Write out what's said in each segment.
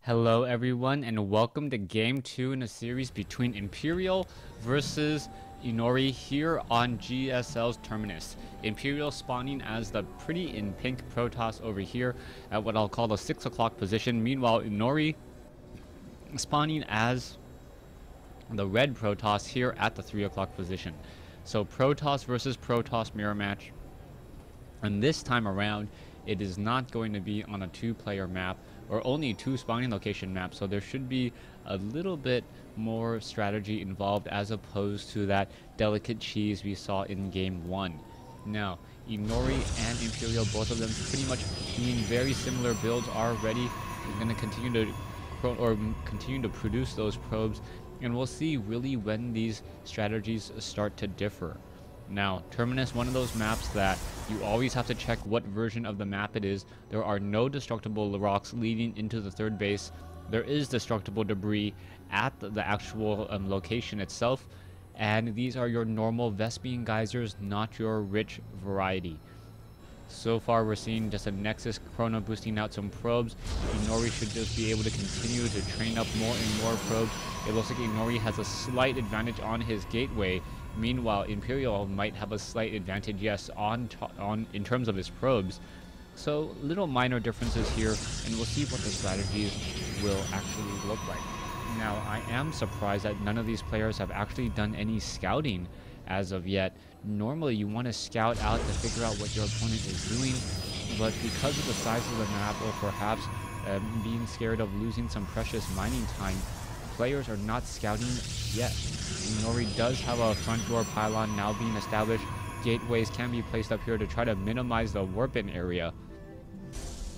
Hello everyone and welcome to game 2 in a series between Imperial versus Inori here on GSL's Terminus. Imperial spawning as the pretty in pink Protoss over here at what I'll call the 6 o'clock position. Meanwhile Inori spawning as the red Protoss here at the 3 o'clock position. So Protoss versus Protoss mirror match. And this time around it is not going to be on a 2-player map or only 2 spawning location maps, so there should be a little bit more strategy involved as opposed to that delicate cheese we saw in game 1. Now, Inori and Imperial, both of them pretty much being very similar builds already. We're going to continue to produce those probes, and we'll see really when these strategies start to differ. Now, Terminus, one of those maps that you always have to check what version of the map it is. There are no destructible rocks leading into the 3rd base. There is destructible debris at the actual location itself. And these are your normal Vespian geysers, not your rich variety. So far, we're seeing just a Nexus Chrono boosting out some probes. Inori should just be able to continue to train up more and more probes. It looks like Inori has a slight advantage on his gateway. Meanwhile, Imperial might have a slight advantage, yes, in terms of his probes. So, little minor differences here, and we'll see what the strategies will actually look like. Now, I am surprised that none of these players have actually done any scouting as of yet. Normally, you want to scout out to figure out what your opponent is doing, but because of the size of the map, or perhaps being scared of losing some precious mining time, players are not scouting yet. Inori does have a front door pylon now being established. Gateways can be placed up here to try to minimize the warp-in area.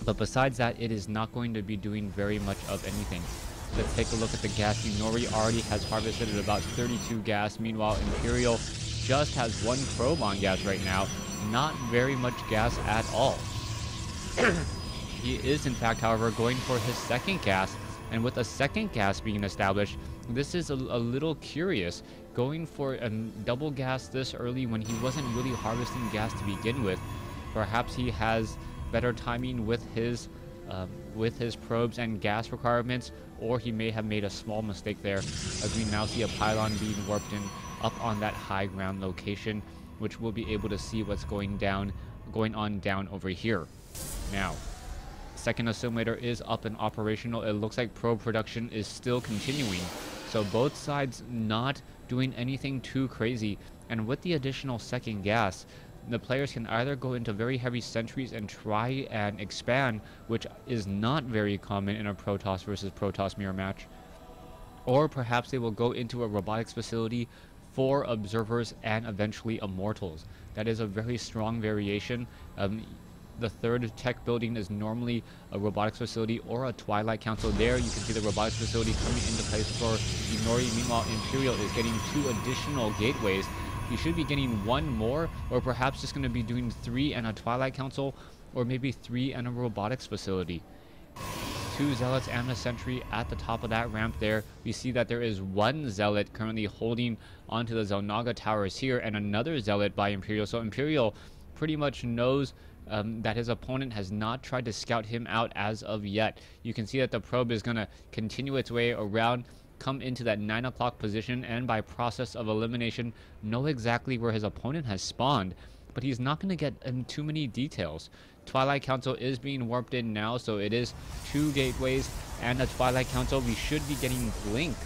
But besides that, it is not going to be doing very much of anything. Let's take a look at the gas. Inori already has harvested at about 32 gas. Meanwhile, Imperial just has 1 probe on gas right now. Not very much gas at all. He is, in fact, however, going for his 2nd gas. And with a 2nd gas being established, this is a little curious. Going for a double gas this early when he wasn't really harvesting gas to begin with. Perhaps he has better timing with his probes and gas requirements, or he may have made a small mistake there, as we now see a pylon being warped in up on that high ground location, which we'll be able to see what's going on down over here. Now, 2nd assimilator is up and operational. It looks like probe production is still continuing. So both sides not doing anything too crazy. And with the additional 2nd gas, the players can either go into very heavy sentries and try and expand, which is not very common in a Protoss versus Protoss mirror match. Or perhaps they will go into a robotics facility for observers and eventually immortals. That is a very strong variation. The 3rd tech building is normally a robotics facility or a Twilight Council. There you can see the robotics facility coming into place for Inori. Meanwhile, Imperial is getting 2 additional gateways. He should be getting 1 more, or perhaps just going to be doing 3 and a Twilight Council, or maybe 3 and a robotics facility. 2 zealots and a sentry at the top of that ramp there. We see that there is 1 zealot currently holding onto the Zonaga towers here, and another zealot by Imperial. So Imperial pretty much knows that his opponent has not tried to scout him out as of yet. You can see that the probe is going to continue its way around, come into that 9 o'clock position, and by process of elimination know exactly where his opponent has spawned, but he's not going to get too many details. Twilight Council is being warped in now, so it is 2 gateways and a Twilight Council. We should be getting Blink,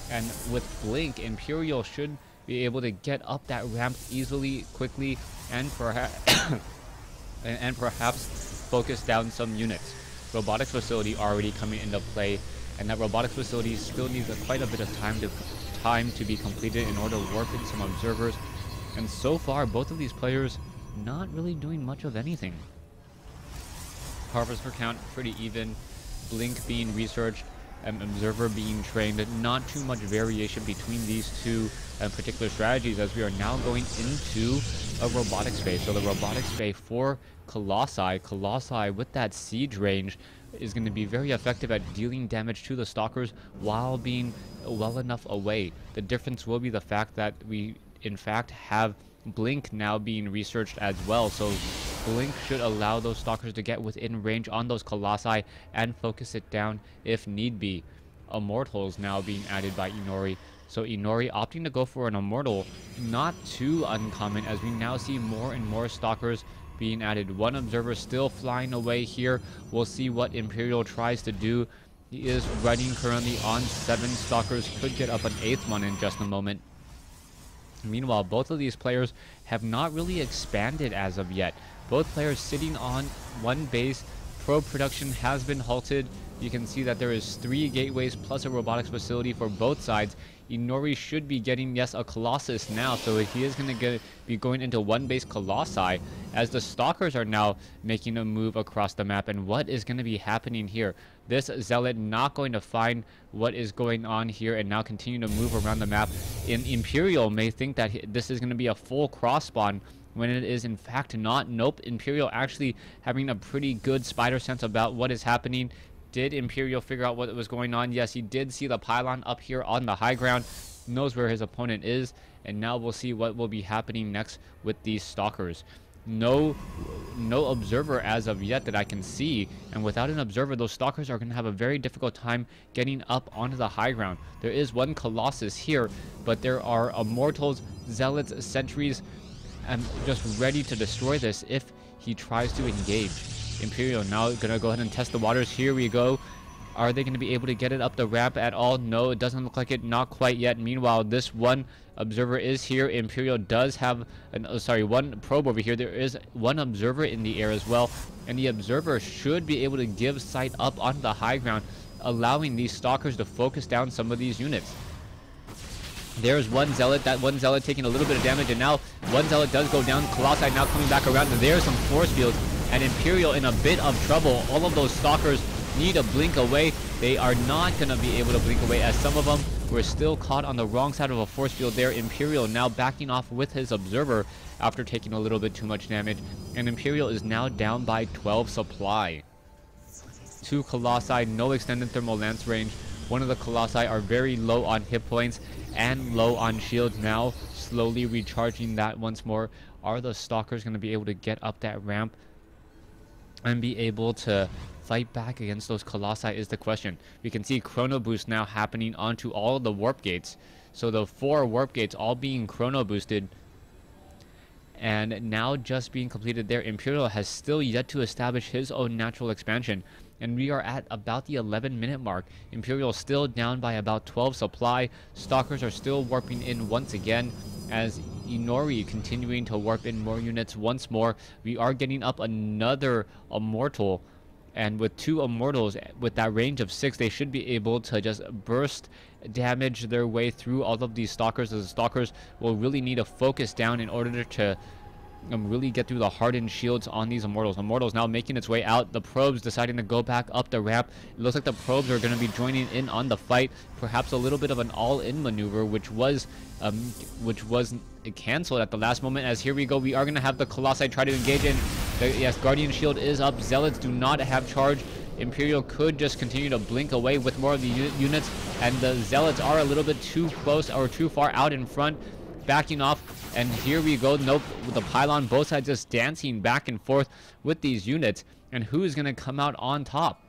and with Blink, Imperial should be able to get up that ramp easily, quickly, and perhaps focus down some units. Robotics facility already coming into play, and that robotics facility still needs quite a bit of time to be completed in order to warp in some observers. And so far, both of these players not really doing much of anything. Harvester count pretty even, Blink being researched, and observer being trained. Not too much variation between these 2 particular strategies, as we are now going into a robotics phase. So the robotics phase for Colossi with that siege range is going to be very effective at dealing damage to the stalkers while being well enough away. The difference will be the fact that we in fact have Blink now being researched as well. So blink should allow those stalkers to get within range on those colossi and focus it down if need be. Immortals now being added by Inori. So Inori opting to go for an immortal, not too uncommon, as we now see more and more stalkers being added. One observer still flying away here. We'll see what Imperial tries to do. He is running currently on 7 stalkers, could get up an 8th one in just a moment. Meanwhile, both of these players have not really expanded as of yet. Both players sitting on one base. Probe production has been halted. You can see that there is 3 gateways plus a robotics facility for both sides. Inori should be getting, yes, a Colossus now, so he is going to be going into one base Colossi, as the Stalkers are now making a move across the map. And what is going to be happening here? This Zealot not going to find what is going on here and now continue to move around the map. Imperial may think that this is going to be a full cross spawn, when it is in fact not. Nope, Imperial actually having a pretty good spider sense about what is happening. Did Imperial figure out what was going on? Yes, he did see the pylon up here on the high ground, knows where his opponent is, and now we'll see what will be happening next with these Stalkers. No observer as of yet that I can see, and without an observer, those Stalkers are going to have a very difficult time getting up onto the high ground. There is one Colossus here, but there are Immortals, Zealots, Sentries, and just ready to destroy this if he tries to engage. Imperial now gonna go ahead and test the waters. Here we go. Are they gonna be able to get it up the ramp at all? No, it doesn't look like it. Not quite yet. Meanwhile, this one observer is here. Imperial does have one probe over here. There is one observer in the air as well, and the observer should be able to give sight up onto the high ground, allowing these Stalkers to focus down some of these units. There's one Zealot. That one Zealot taking a little bit of damage, and now one Zealot does go down. Colossi now coming back around, and there's some force fields. And Imperial in a bit of trouble. All of those Stalkers need to blink away. They are not going to be able to blink away, as some of them were still caught on the wrong side of a force field there. Imperial now backing off with his observer after taking a little bit too much damage. And Imperial is now down by 12 supply. 2 Colossi, no extended thermal lance range. One of the Colossi are very low on hit points and low on shields now. Slowly recharging that once more. Are the Stalkers going to be able to get up that ramp and be able to fight back against those Colossi is the question. We can see Chrono Boost now happening onto all of the Warp Gates. So the 4 Warp Gates all being Chrono Boosted, and now just being completed there. Imperial has still yet to establish his own natural expansion, and we are at about the 11-minute mark. Imperial still down by about 12 supply. Stalkers are still warping in once again, as Inori continuing to warp in more units once more. We are getting up another Immortal, and with 2 Immortals with that range of 6, they should be able to just burst damage their way through all of these Stalkers, as the Stalkers will really need to focus down in order to really get through the hardened shields on these Immortals. Immortals now making its way out. The probes deciding to go back up the ramp. It looks like the probes are going to be joining in on the fight. Perhaps a little bit of an all-in maneuver, which was canceled at the last moment. As here we go, we are going to have the Colossi try to engage in. Yes, Guardian Shield is up. Zealots do not have charge. Imperial could just continue to blink away with more of the units, and the Zealots are a little bit too close or too far out in front, backing off. And here we go. Nope, with the pylon, both sides just dancing back and forth with these units. And who is going to come out on top?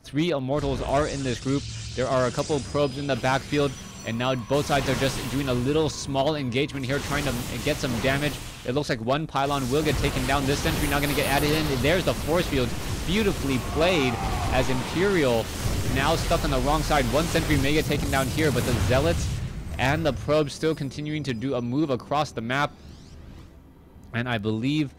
3 Immortals are in this group. There are a couple of probes in the backfield, and now both sides are just doing a little small engagement here, trying to get some damage. It looks like one pylon will get taken down. This sentry not going to get added in. There's the force field, beautifully played, as Imperial now stuck on the wrong side. One sentry may get taken down here, but the Zealots and the probes still continuing to do a move across the map. And I believe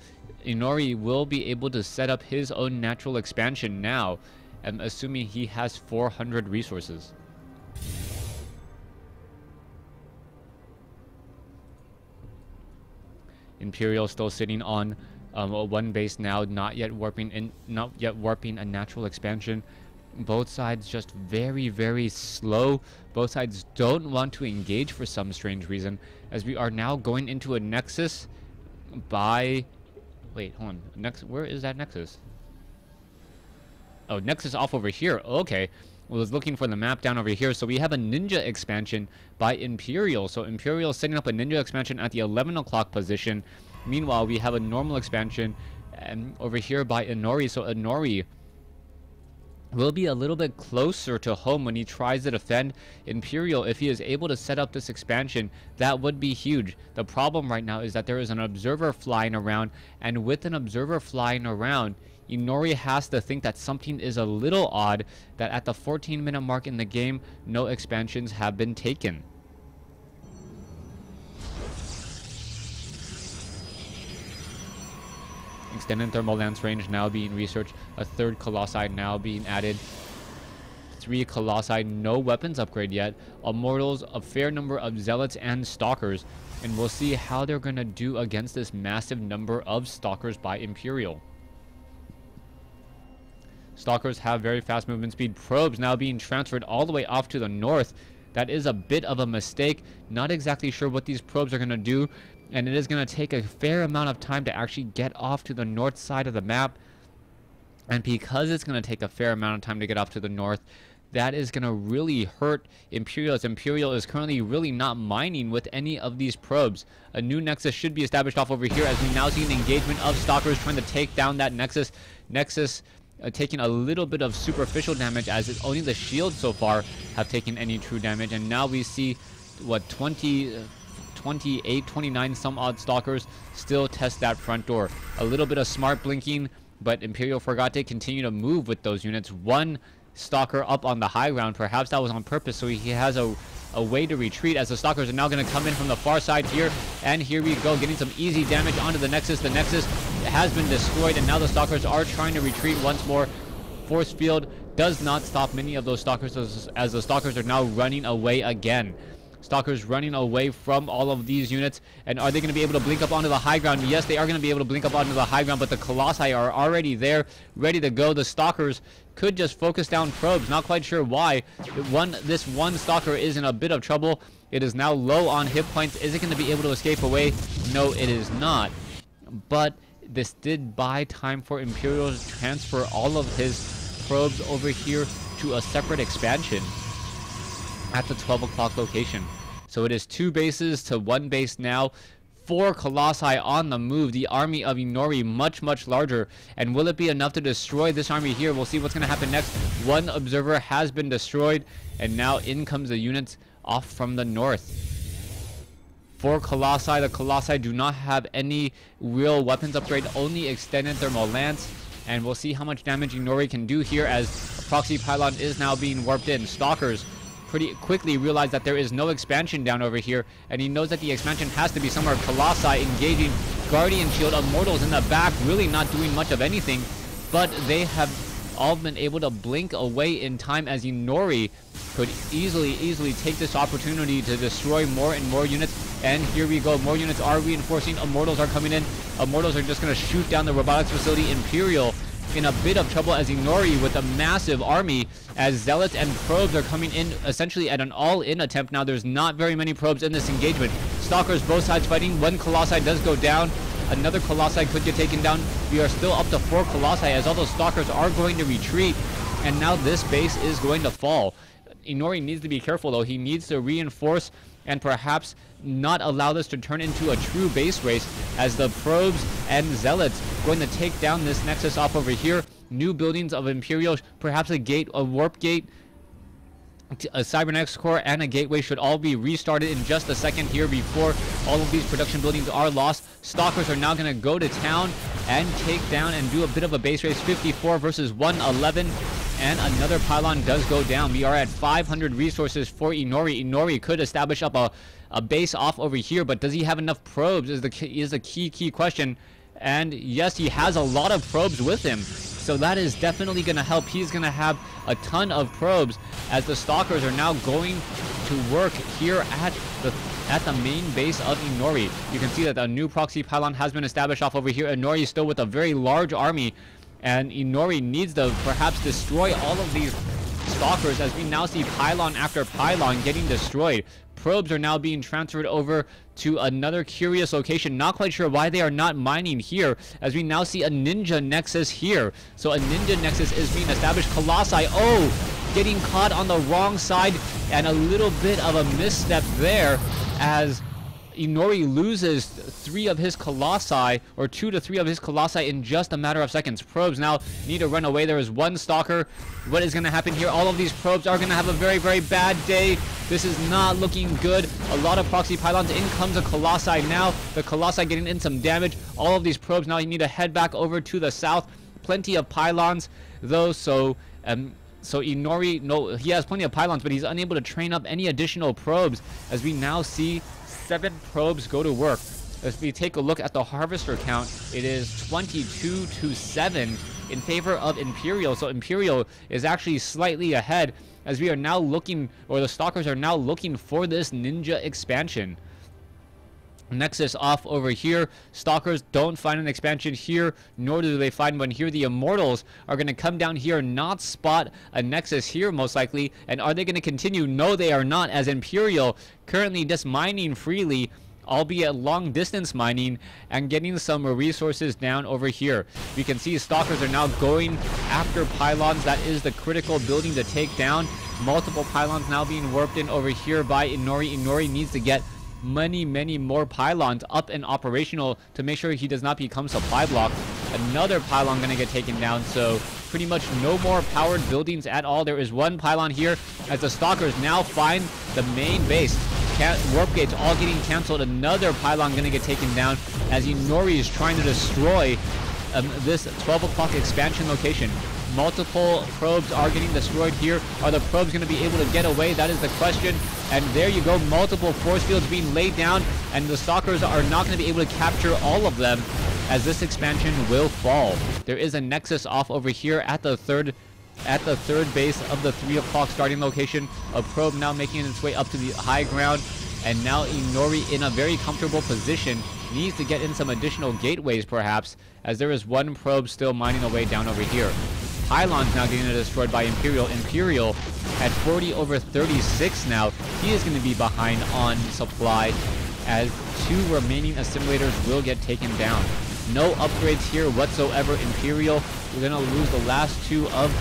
Inori will be able to set up his own natural expansion now, and assuming he has 400 resources. Imperial still sitting on one base now, not yet warping a natural expansion. Both sides just very, very slow. Both sides don't want to engage for some strange reason, as we are now going into a nexus by... Wait, hold on. Where is that nexus? Oh, nexus off over here. Okay. I was looking for the map down over here. So we have a ninja expansion by Imperial. So Imperial setting up a ninja expansion at the 11 o'clock position. Meanwhile, we have a normal expansion over here by Inori. So Inori will be a little bit closer to home when he tries to defend Imperial. If he is able to set up this expansion, that would be huge. The problem right now is that there is an observer flying around, and with an observer flying around, Inori has to think that something is a little odd, that at the 14-minute mark in the game, no expansions have been taken. Extended thermal lance range now being researched. A third Colossi now being added. 3 Colossi, no weapons upgrade yet. Immortals, a fair number of Zealots and Stalkers. And we'll see how they're going to do against this massive number of Stalkers by Imperial. Stalkers have very fast movement speed. Probes now being transferred all the way off to the north. That is a bit of a mistake. Not exactly sure what these probes are going to do. And it is going to take a fair amount of time to actually get off to the north side of the map. And because it's going to take a fair amount of time to get off to the north, that is going to really hurt Imperial, as Imperial is currently really not mining with any of these probes. A new nexus should be established off over here, as we now see an engagement of Stalkers trying to take down that nexus. Taking a little bit of superficial damage, as only the shields so far have taken any true damage. And now we see, what, 28, 29 some odd Stalkers still test that front door. A little bit of smart blinking, but Imperial forgot to continue to move with those units. One Stalker up on the high ground, perhaps that was on purpose, so he has a way to retreat, as the Stalkers are now going to come in from the far side here. And here we go, getting some easy damage onto the Nexus. The Nexus has been destroyed, and now the Stalkers are trying to retreat once more. Force field does not stop many of those Stalkers, as the Stalkers are now running away again. Stalkers running away from all of these units. And are they going to be able to blink up onto the high ground? Yes, they are going to be able to blink up onto the high ground, but the Colossi are already there, ready to go. The Stalkers could just focus down probes. Not quite sure why. This one Stalker is in a bit of trouble. It is now low on hit points. Is it going to be able to escape away? No, it is not. But this did buy time for Imperial to transfer all of his probes over here to a separate expansion at the 12 o'clock location. So it is 2 bases to 1 base now. 4 Colossi on the move. The army of Inori much, much larger. And will it be enough to destroy this army here? We'll see what's going to happen next. 1 observer has been destroyed, and now in comes the units off from the north. 4 Colossi. The Colossi do not have any real weapons upgrade, only extended thermal lance. And we'll see how much damage Inori can do here, as a proxy pylon is now being warped in. Stalkers pretty quickly realize that there is no expansion down over here, and he knows that the expansion has to be somewhere. Colossi engaging Guardian Shield. Immortals in the back really not doing much of anything, but they have all been able to blink away in time, as Inori could easily take this opportunity to destroy more and more units. And here we go, more units are reinforcing. Immortals are coming in. Immortals are just going to shoot down the robotics facility. Imperial in a bit of trouble, as Inori with a massive army, as Zealots and probes are coming in essentially at an all-in attempt. Now there's not very many probes in this engagement. Stalkers both sides fighting. 1 Colossi does go down. Another Colossi could get taken down. We are still up to 4 Colossi, as all those Stalkers are going to retreat, and now this base is going to fall. Inori needs to be careful though. He needs to reinforce and perhaps not allow this to turn into a true base race, as the probes and Zealots going to take down this Nexus off over here. New buildings of Imperial, perhaps a gate, a warp gate, a Cybernetics core, and a gateway should all be restarted in just a second here before all of these production buildings are lost. Stalkers are now going to go to town and take down and do a bit of a base race. 54 versus 111, and another pylon does go down. We are at 500 resources for Inori. Inori could establish up a base off over here, but does he have enough probes is the key question. And yes, he has a lot of probes with him, so that is definitely going to help. He's going to have a ton of probes, as the Stalkers are now going to work here at the main base of Inori. You can see that a new proxy pylon has been established off over here. Inori is still with a very large army, and Inori needs to perhaps destroy all of these Stalkers, as we now see pylon after pylon getting destroyed. Probes are now being transferred over to another curious location. Not quite sure why they are not mining here, as we now see a Ninja Nexus here. So a Ninja Nexus is being established. Colossi, getting caught on the wrong side, and a little bit of a misstep there, as Inori loses 3 of his Colossi, or 2 to 3 of his Colossi in just a matter of seconds. Probes now need to run away. There is 1 Stalker. What is going to happen here? All of these probes are going to have a very, very bad day. This is not looking good. A lot of proxy pylons. In comes a Colossi now. The Colossi getting in some damage. All of these probes now, you need to head back over to the south. Plenty of pylons, though, so Inori, no, he has plenty of pylons, but he's unable to train up any additional probes, as we now see 7 probes go to work. As we take a look at the harvester count, it is 22 to 7 in favor of Imperial. So Imperial is actually slightly ahead, as we are now looking, or the Stalkers are now looking for this Ninja expansion. Nexus off over here. Stalkers don't find an expansion here, nor do they find one here. The Immortals are going to come down here, not spot a Nexus here most likely. And are they going to continue? No, they are not, as Imperial currently just mining freely, albeit long distance mining, and getting some resources down over here. We can see Stalkers are now going after pylons. That is the critical building to take down. Multiple pylons now being warped in over here by Inori. Inori needs to get many more pylons up and operational to make sure he does not become supply block. Another pylon gonna get taken down, so pretty much no more powered buildings at all. There is 1 pylon here as the Stalkers now find the main base. Warp gates all getting canceled. Another pylon gonna get taken down as Inori is trying to destroy this 12 o'clock expansion location. Multiple probes are getting destroyed here. Are the probes going to be able to get away? That is the question. And there you go, multiple force fields being laid down, and the Stalkers are not going to be able to capture all of them, as this expansion will fall. There is a Nexus off over here at the third base of the 3 o'clock starting location. A probe now making its way up to the high ground, and now Inori in a very comfortable position. Needs to get in some additional gateways perhaps, as there is 1 probe still mining away down over here. Pylons now getting destroyed by Imperial. Imperial at 40 over 36 now. He is going to be behind on supply, as 2 remaining assimilators will get taken down. No upgrades here whatsoever. Imperial, we're going to lose the last 2 of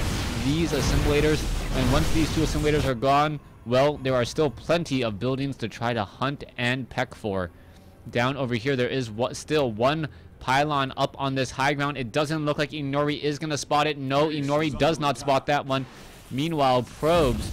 these assimilators, and once these 2 assimilators are gone, well, there are still plenty of buildings to try to hunt and peck for. Down over here, there is still 1 pylon up on this high ground. It doesn't look like Inori is going to spot it. No, Inori does not spot that one. Meanwhile, probes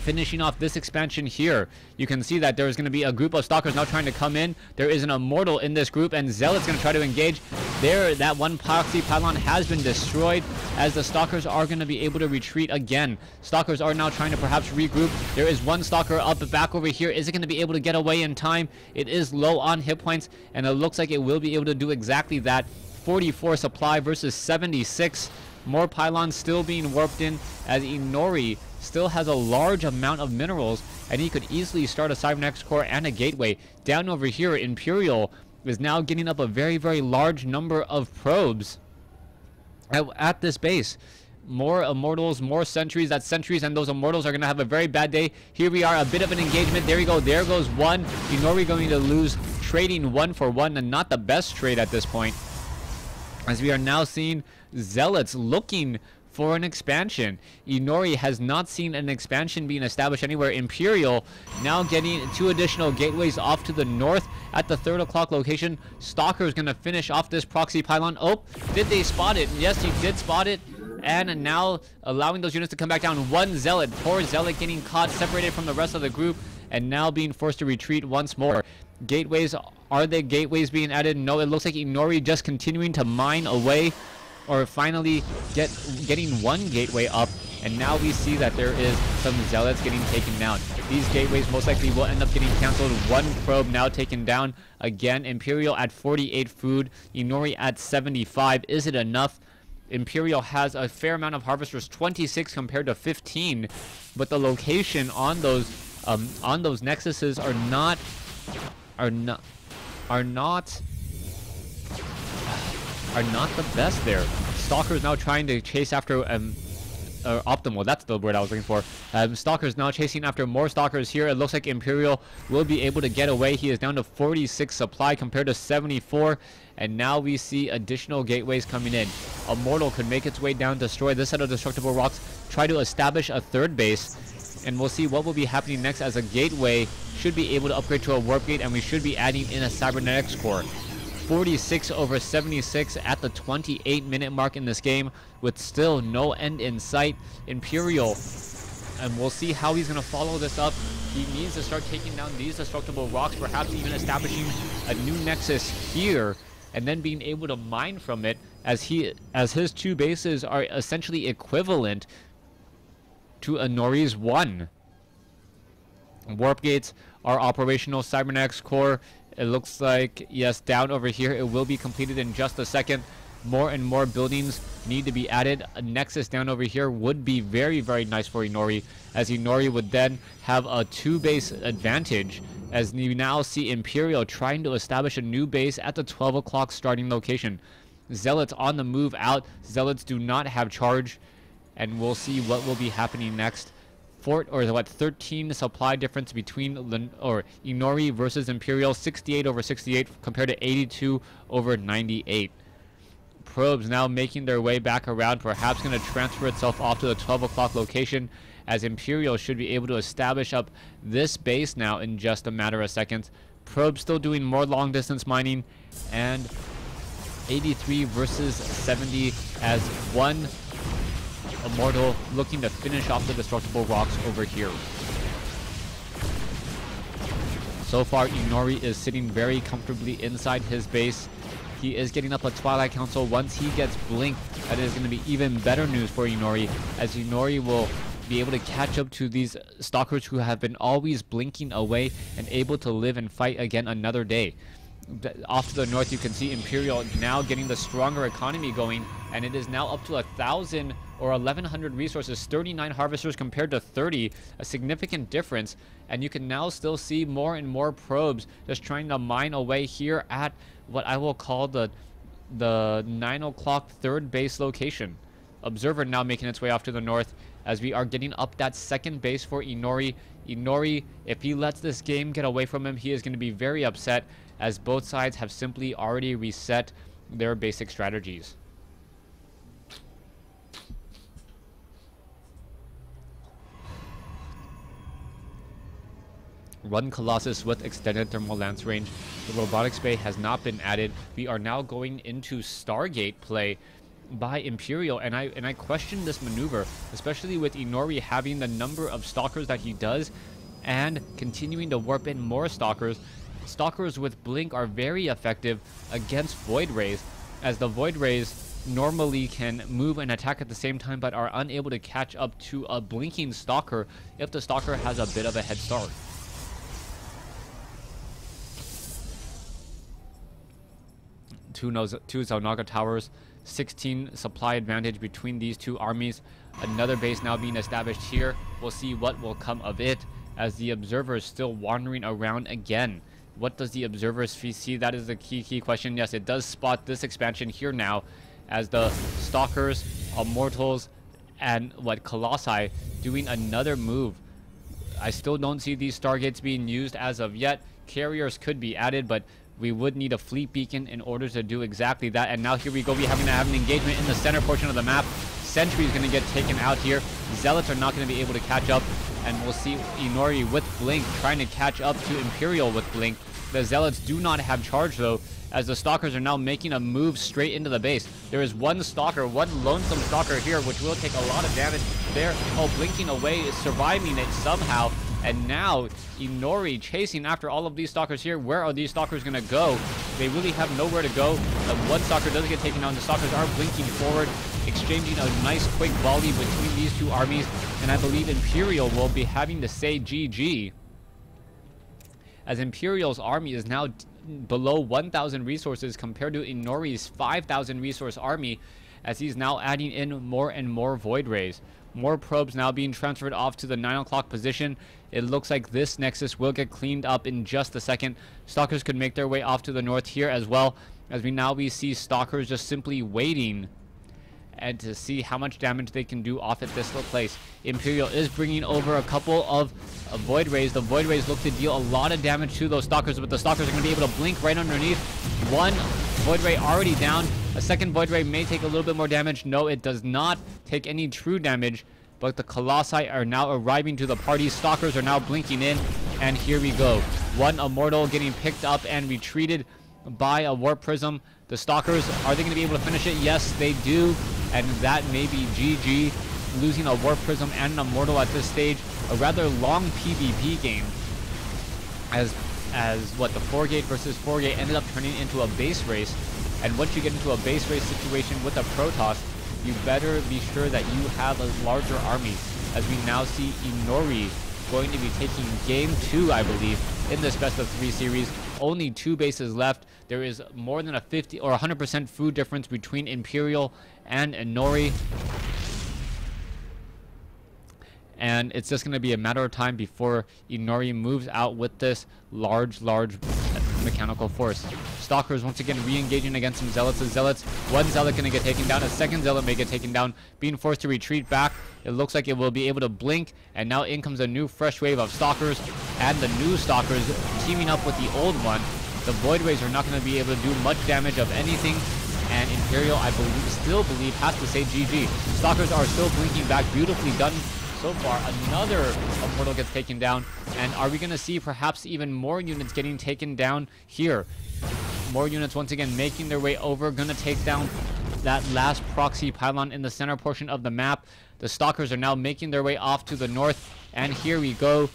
finishing off this expansion here. You can see that there is going to be a group of Stalkers now trying to come in. There is an Immortal in this group, and Zealot's going to try to engage. There, that 1 proxy pylon has been destroyed, as the Stalkers are going to be able to retreat again. Stalkers are now trying to perhaps regroup. There is 1 Stalker up the back over here. Is it going to be able to get away in time? It is low on hit points, and it looks like it will be able to do exactly that. 44 supply versus 76. More pylons still being warped in, as Inori still has a large amount of minerals, and he could easily start a Cybernetics core and a gateway. Down over here, Imperial is now getting up a very large number of probes at this base. More Immortals, more Sentries. That Sentries and those Immortals are going to have a very bad day. Here we are, a bit of an engagement. There we go. There goes 1. Inori going to lose, trading 1 for 1, and not the best trade at this point, as we are now seeing Zealots looking for an expansion. Inori has not seen an expansion being established anywhere. Imperial now getting 2 additional gateways off to the north at the 3 o'clock location. Stalker is going to finish off this proxy pylon. Oh, did they spot it? Yes, he did spot it. And now allowing those units to come back down. 1 Zealot, poor Zealot getting caught, separated from the rest of the group, and now being forced to retreat once more. Gateways, are there gateways being added? No, it looks like Inori just continuing to mine away, or finally getting 1 gateway up, and now we see that there is some Zealots getting taken down. These gateways most likely will end up getting canceled. 1 probe now taken down. Again, Imperial at 48 food, Inori at 75. Is it enough? Imperial has a fair amount of harvesters, 26 compared to 15, but the location on those nexuses are not the best there. Stalker's now trying to chase after optimal, that's the word I was looking for. Stalker's now chasing after more Stalkers here. It looks like Imperial will be able to get away. He is down to 46 supply compared to 74, and now we see additional gateways coming in. Immortal could make its way down, destroy this set of destructible rocks, try to establish a 3rd base, And we'll see what will be happening next, as a gateway should be able to upgrade to a warp gate, and we should be adding in a cybernetics core. 46/76 at the 28-minute mark in this game, with still no end in sight. Imperial, and we'll see how he's going to follow this up. He needs to start taking down these destructible rocks, perhaps even establishing a new nexus here, and then being able to mine from it, as his 2 bases are essentially equivalent to Inori's 1. Warp gates are operational. Cybernetics core, it looks like, yes, down over here. It will be completed in just a second. More and more buildings need to be added. A nexus down over here would be very, very nice for Inori, as Inori would then have a 2-base advantage, as you now see Imperial trying to establish a new base at the 12 o'clock starting location. Zealots on the move out. Zealots do not have charge, and we'll see what will be happening next. 13 supply difference between Inori versus Imperial, 68/68 compared to 82/98. Probes now making their way back around, perhaps going to transfer itself off to the 12 o'clock location, as Imperial should be able to establish up this base now in just a matter of seconds. Probes still doing more long distance mining, and 83 versus 70 as one Immortal looking to finish off the destructible rocks over here. So far, Inori is sitting very comfortably inside his base. He is getting up a Twilight Council. Once he gets Blink, that is going to be even better news for Inori, as Inori will be able to catch up to these Stalkers who have been always blinking away and able to live and fight again another day. Off to the north, you can see Imperial now getting the stronger economy going, and it is now up to 1,000 or 1,100 resources, 39 harvesters compared to 30, a significant difference. And you can now still see more and more probes just trying to mine away here at what I will call the 9 o'clock 3rd base location. Observer now making its way off to the north, as we are getting up that 2nd base for Inori. Inori, if he lets this game get away from him, he is going to be very upset, as both sides have simply already reset their basic strategies. Run Colossus with extended thermal lance range. The robotics bay has not been added. We are now going into Stargate play by Imperial, and I question this maneuver, especially with Inori having the number of stalkers that he does and continuing to warp in more stalkers. Stalkers with Blink are very effective against Void Rays, as the Void Rays normally can move and attack at the same time, but are unable to catch up to a blinking Stalker if the Stalker has a bit of a head start. Two Zelnaga towers, 16 supply advantage between these two armies. Another base now being established here. We'll see what will come of it, as the Observer is still wandering around again. What does the Observer see? That is the key question. Yes, it does spot this expansion here now, as the Stalkers, Immortals, and Colossi doing another move. I still don't see these Stargates being used as of yet. Carriers could be added, but we would need a fleet beacon in order to do exactly that. And now here we go. We're having to have an engagement in the center portion of the map. Sentry is going to get taken out here. Zealots are not going to be able to catch up. And we'll see Inori with Blink trying to catch up to Imperial with Blink. The Zealots do not have charge, though, as the Stalkers are now making a move straight into the base. There is one Stalker, one lonesome Stalker here, which will take a lot of damage. They're blinking away, surviving it somehow. And now Inori chasing after all of these Stalkers here. Where are these Stalkers going to go? They really have nowhere to go. One Stalker does get taken down. The Stalkers are blinking forward, exchanging a nice quick volley between these two armies. And I believe Imperial will be having to say GG, as Imperial's army is now below 1,000 resources compared to Inori's 5,000 resource army, as he's now adding in more and more Void Rays. More probes now being transferred off to the 9 o'clock position. It looks like this Nexus will get cleaned up in just a second. Stalkers could make their way off to the north here as well, as we see Stalkers just simply waiting and to see how much damage they can do off at this little place. Imperial is bringing over a couple of Void Rays. The Void Rays look to deal a lot of damage to those Stalkers, but the Stalkers are going to be able to blink right underneath. One Void Ray already down. A second Void Ray may take a little bit more damage. No, it does not take any true damage, but the Colossi are now arriving to the party. Stalkers are now blinking in, and here we go. One Immortal getting picked up and retreated by a Warp Prism. The Stalkers, are they going to be able to finish it? Yes, they do, and that may be GG. Losing a Warp Prism and an Immortal at this stage. A rather long PvP game, as what the 4-gate versus 4-gate ended up turning into a base race. And once you get into a base race situation with a Protoss, you better be sure that you have a larger army, as we now see Inori going to be taking game 2, I believe, in this best of 3 series. Only 2 bases left. There is more than a 50 or 100% food difference between Imperial and Inori. And it's just going to be a matter of time before Inori moves out with this large mechanical force. Stalkers once again re-engaging against some Zealots. The Zealots, one Zealot going to get taken down. A second Zealot may get taken down, being forced to retreat back. It looks like it will be able to blink, and now in comes a new fresh wave of Stalkers, and the new Stalkers teaming up with the old one. The Void Rays are not going to be able to do much damage of anything, and Imperial, I still believe, has to say GG. Stalkers are still blinking back. Beautifully done so far. Another Immortal gets taken down, and are we going to see perhaps even more units getting taken down here? More units once again making their way over, going to take down that last proxy pylon in the center portion of the map. The Stalkers are now making their way off to the north, and here we go.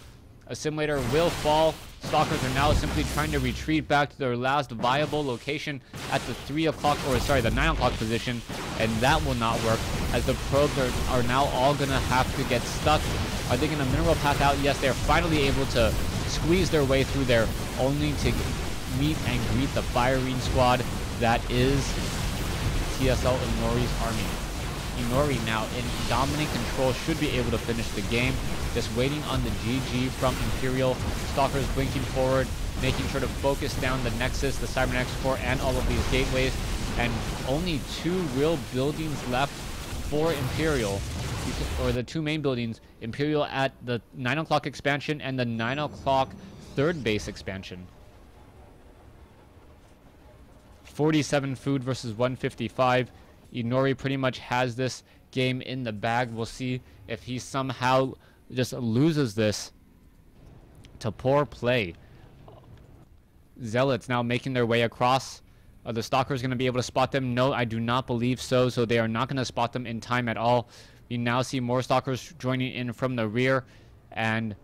Assimilator will fall. Stalkers are now simply trying to retreat back to their last viable location at the 9 o'clock position, and that will not work, as the probes are now all gonna have to get stuck. Are they gonna mineral path out? Yes, they're finally able to squeeze their way through there, only to meet and greet the firing squad that is TSL Inori's army. Inori now in dominant control, should be able to finish the game. Just waiting on the GG from Imperial. Stalkers blinking forward, making sure to focus down the Nexus, the Cybernetics Core, and all of these gateways. And only 2 real buildings left for Imperial, or the 2 main buildings. Imperial at the 9 o'clock expansion and the 9 o'clock third base expansion. 47 food versus 155. Inori pretty much has this game in the bag. We'll see if he somehow just loses this to poor play. Zealots now making their way across. Are the Stalkers going to be able to spot them? No, I do not believe so. So they are not going to spot them in time at all. We now see more Stalkers joining in from the rear. And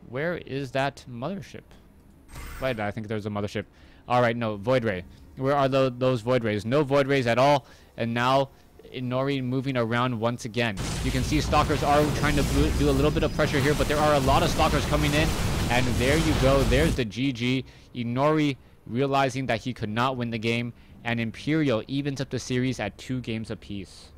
where is that mothership? Why did I think there's a mothership? All right, no, Void Ray. Where are those Void Rays? No Void Rays at all. And now Inori moving around once again. You can see Stalkers are trying to do a little bit of pressure here, but there are a lot of Stalkers coming in. And there you go. There's the GG. Inori realizing that he could not win the game. And Imperial evens up the series at 2 games apiece.